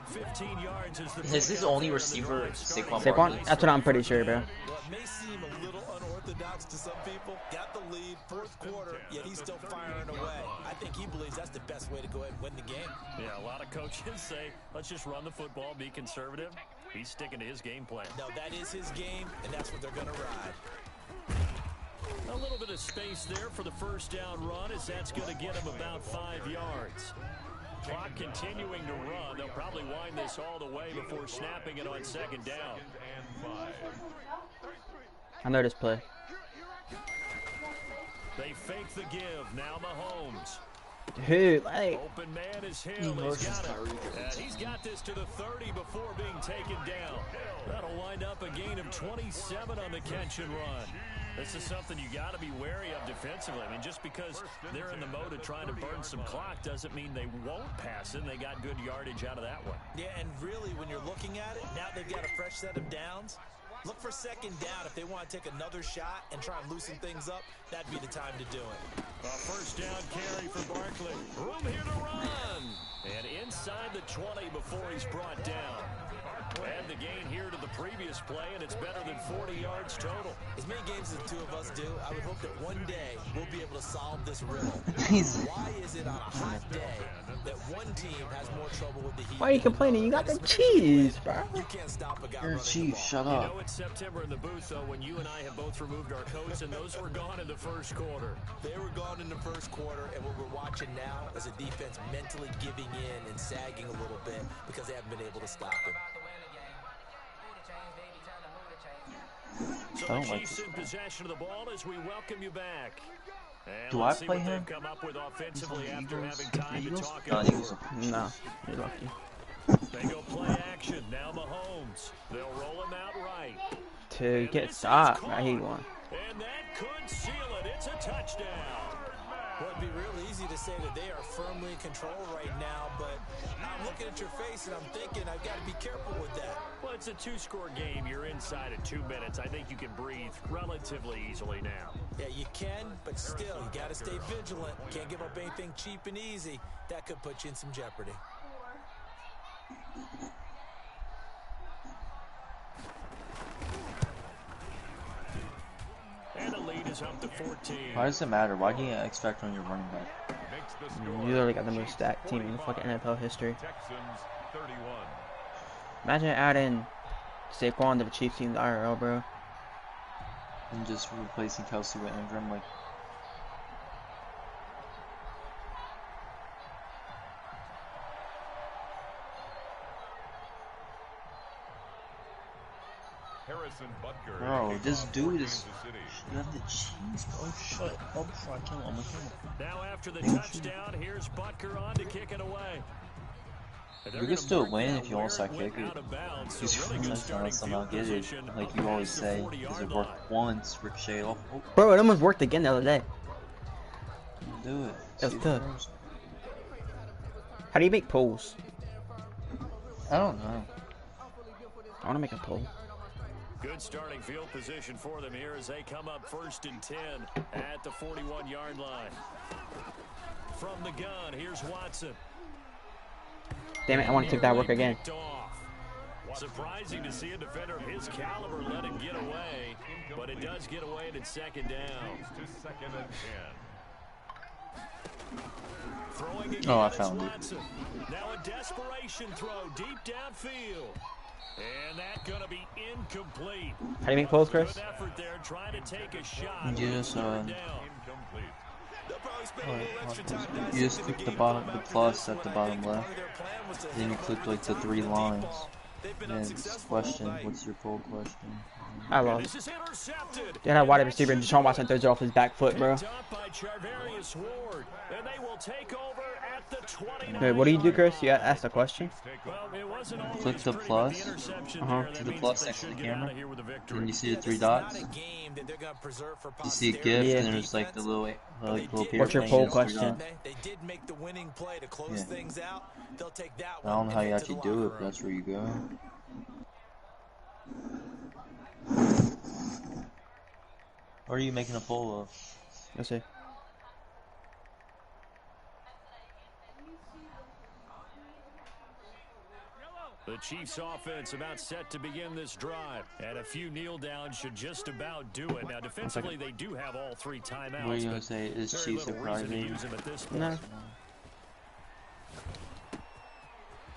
15 yards is the Is his only receiver Saquon? Saquon? That's what I'm pretty sure, bro. Well, it may seem a little unorthodox to some people. Got the lead, fourth quarter, yet he's still firing away. I think he believes that's the best way to go ahead and win the game. Yeah, a lot of coaches say, let's just run the football, be conservative. He's sticking to his game plan. No, that is his game, and that's what they're going to ride. A little bit of space there for the first down run, as that's going to get him about 5 yards. Clock continuing to run. They'll probably wind this all the way before snapping it on second down. I know this play. They fake the give. Now Mahomes. Dude, like, Open man is Hill. He's got this to the 30 before being taken down. That'll wind up a gain of 27 on the catch and run. This is something you got to be wary of defensively. I mean, just because they're in the mode of trying to burn some clock doesn't mean they won't pass it. They got good yardage out of that one. Yeah, and really, when you're looking at it, now they've got a fresh set of downs. Look for second down. If they want to take another shot and try and loosen things up, that'd be the time to do it. A first down carry for Barkley. Room here to run. And inside the 20 before he's brought down. And the gain here to the previous play, and it's better than 40 yards total. As many games as the two of us do, I would hope that one day we'll be able to solve this riddle. Why is it on a hot day that one team has more trouble with the heat? why are you complaining? You got the cheese, bro. You can't stop a guy You're running the Chief, ball. shut You up. know it's September in the booth, though, when you and I have both removed our coats, and those were gone in the first quarter. They were gone in the first quarter, and what we're watching now is a defense mentally giving in and sagging a little bit because they haven't been able to stop them. So the Chiefs in possession of the ball as we welcome you back. And Do I play him? Come up with offensively after having time to talk No, it Eagles. over. No, you're lucky. They go play action. Now Mahomes. They'll roll him out right. To get stopped. I hate one. And that could seal it. It's a touchdown. Well, it'd be real easy to say that they are firmly in control right now, but I'm looking at your face and I'm thinking I've got to be careful with that. Well, it's a two-score game. You're inside of 2 minutes. I think you can breathe relatively easily now. Yeah, you can, but still, you got to stay vigilant. Can't give up anything cheap and easy. That could put you in some jeopardy. And the lead is up to 14. Why does it matter? Why do you expect on your running back? You literally got the most stacked team in fucking NFL history. Texans 31. Imagine adding Saquon to the Chiefs team, the IRL, bro. And just replacing Kelsey with Ingram, like. Harrison Butker. Bro, this dude is. Kansas City. You have the cheese, bro. Shut up before I kill him. Now after the touchdown, here's Butker on to kick it away. You can still win if you onside kick it. Just unless I'm not get it, like you always say, because it worked once, ricochet off. Oh, Bro, it almost worked again the other day. do it. That's See if tough. it works. How do you make polls? I don't know. I want to make a poll. Good starting field position for them here as they come up 1st and 10 at the 41-yard line. From the gun, here's Watson. Damn it, I want to take that work again. Surprising to see a defender of his caliber let him get away, but it does get away and it's second down. To second and 10. Throwing again, Oh, I it's found it. Watson. Now a desperation throw deep downfield. And that's going to be incomplete. How do you make polls, Chris? Good effort there trying to take a shot. You just Incomplete. you just click the bottom, the plus at the bottom left. Then you click like the 3 lines. And it's question. What's your poll question? I lost. They had a wide receiver and Deshaun Watson throws it off his back foot, bro. Wait, what do you do, Chris? You asked a question? Click the plus. To the plus next to the camera. Then you see the 3 dots. You see a GIF, Yeah. and there's like the little What's your poll question? They did make the winning play to close things out. They'll take that I one. don't know how and you head to the actually do locker it, but that's where you go. What are you making a poll of? Let's see. The Chiefs offense about set to begin this drive. And a few kneel downs should just about do it. Now defensively they do have all 3 timeouts. What are you going to say? Is Chiefs a private? No.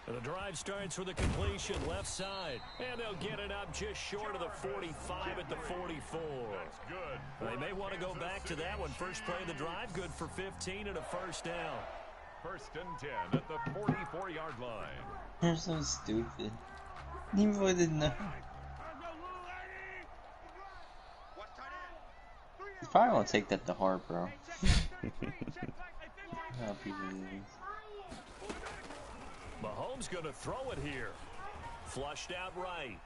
The drive starts with a completion left side. And they'll get it up just short of the 45 at the 44. That's good. They may want to go back to that one. First play of the drive, good for 15 and a first down. 1st and 10 at the 44-yard line. You're so stupid. You really didn't know. He's probably gonna take that to heart, bro. How people do this. Mahomes gonna throw it here. Flushed out right.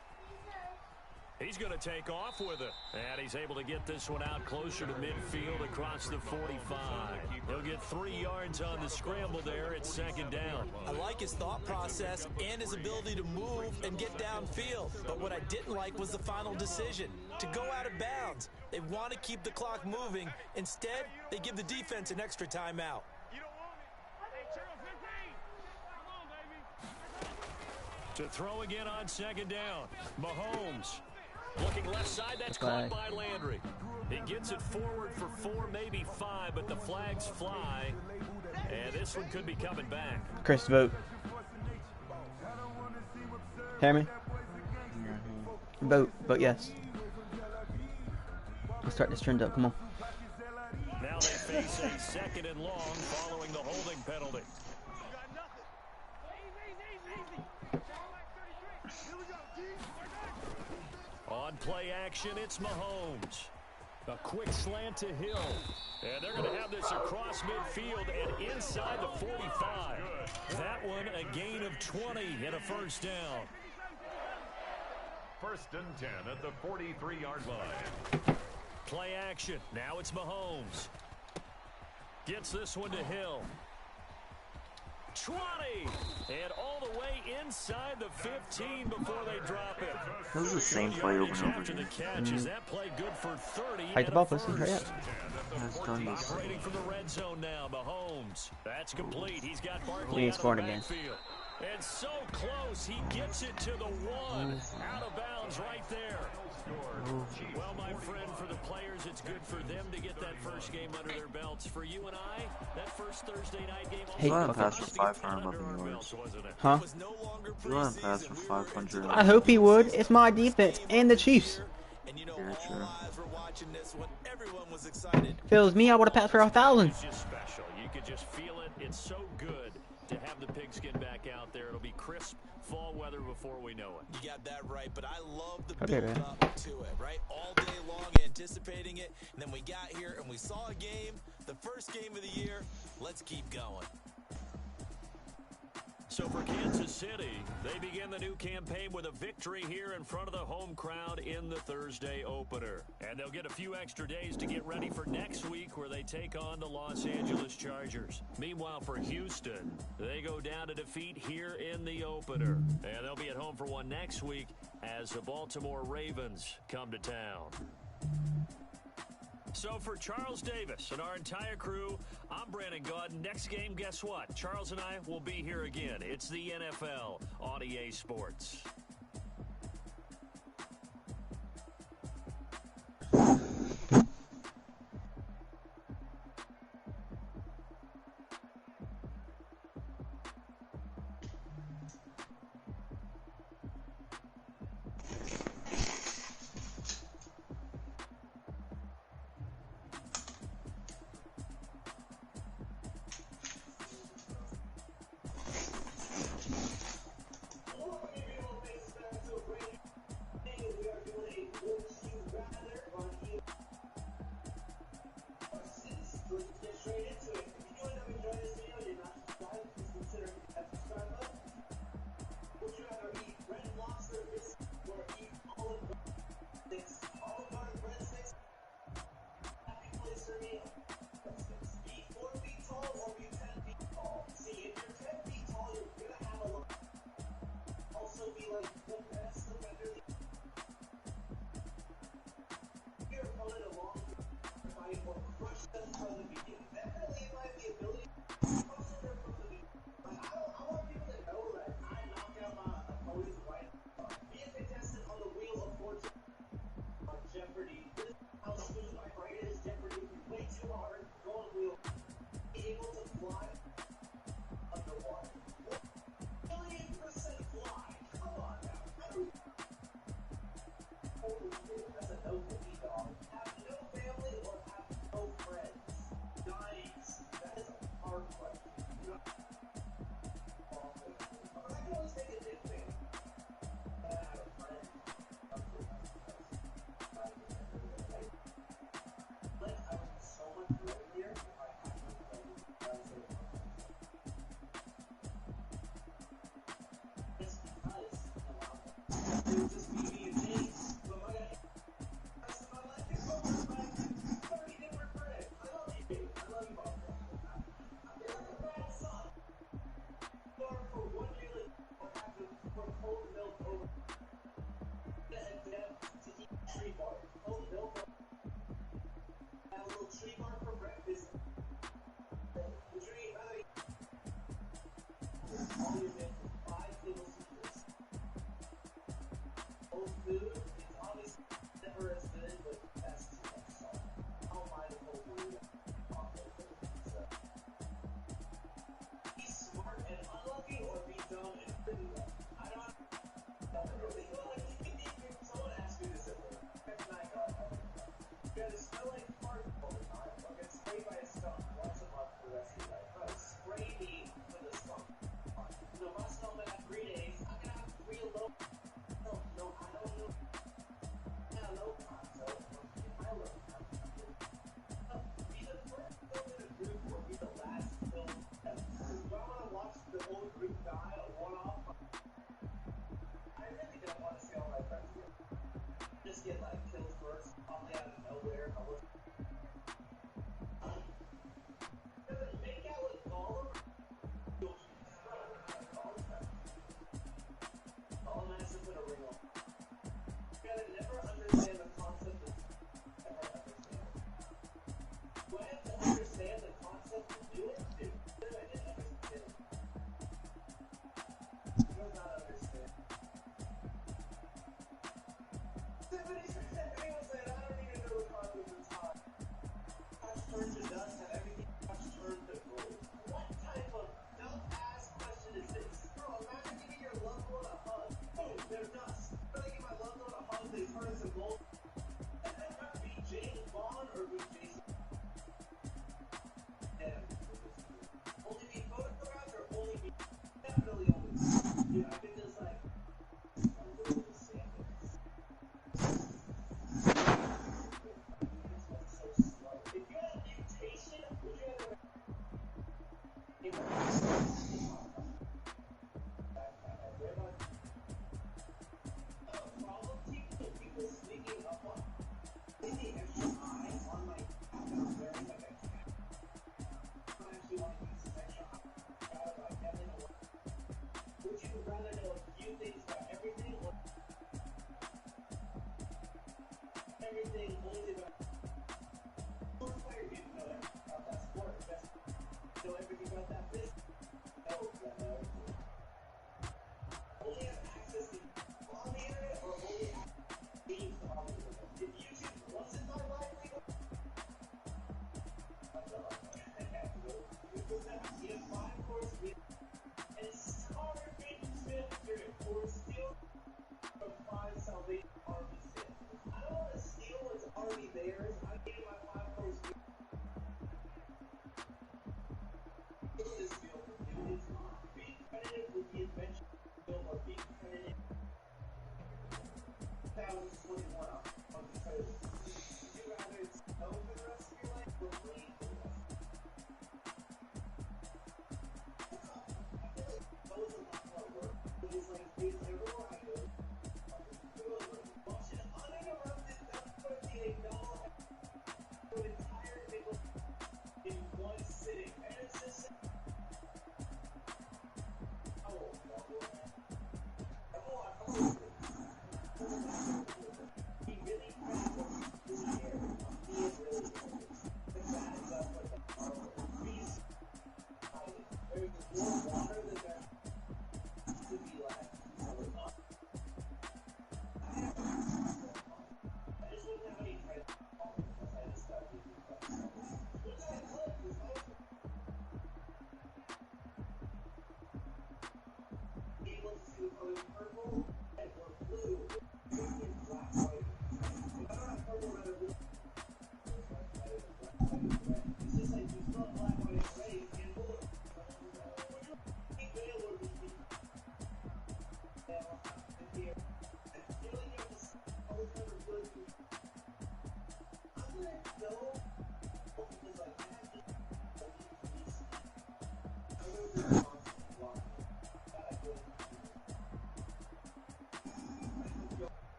He's going to take off with it. And he's able to get this one out closer to midfield across the 45. He'll get 3 yards on the scramble there at 2nd down. I like his thought process and his ability to move and get downfield. But what I didn't like was the final decision, to go out of bounds. They want to keep the clock moving. Instead, they give the defense an extra timeout. To throw again on 2nd down. Mahomes. Looking left side, that's caught by Landry. He gets it forward for 4, maybe 5, but the flags fly. And this one could be coming back. Chris, vote. Hear me? Vote yes. Let's start this trend up, come on. Now they face a 2nd and long following the holding penalty. On play action, it's Mahomes. A quick slant to Hill. And they're going to have this across midfield and inside the 45. That one a gain of 20 and a first down. 1st and 10 at the 43-yard line. Play action. Now it's Mahomes. Gets this one to Hill. 20. And all the way inside the 15 before they drop it. This is the same play over and over again. Is that play good for 30? Hike the ball, pussy. Hurry up. Operating from the red zone now. Mahomes. That's complete. He's got Barkley We need out of scored the again. backfield. And so close. He gets it to the 1. Out of bounds right there. Well, my friend, for the players, it's good for them to get that first game under their belts. For you and I, that first Thursday night game. Hey, let him pass for 511 yards. Huh? You let him pass for 500. I hope he would. It's my defense and the Chiefs. And you know, Yeah, all sure. eyes were watching this when everyone was excited. If it was me, I would have passed for 1,000. It's just special. You could just feel it. It's so good to have the pigskin back out there. It'll be crisp fall weather before we know it. You got that right, but I love the Okay, build man. up to it, right? All day long anticipating it, and then we got here and we saw a game, the first game of the year. Let's keep going. So for Kansas City, they begin the new campaign with a victory here in front of the home crowd in the Thursday opener. And they'll get a few extra days to get ready for next week where they take on the Los Angeles Chargers. Meanwhile, for Houston, they go down to defeat here in the opener. And they'll be at home for one next week as the Baltimore Ravens come to town. So for Charles Davis and our entire crew, I'm Brandon Gaudin. Next game, guess what? Charles and I will be here again. It's the NFL on EA Sports.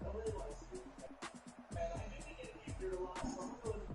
I really want to see it. And I think they get a few last. So I'm going to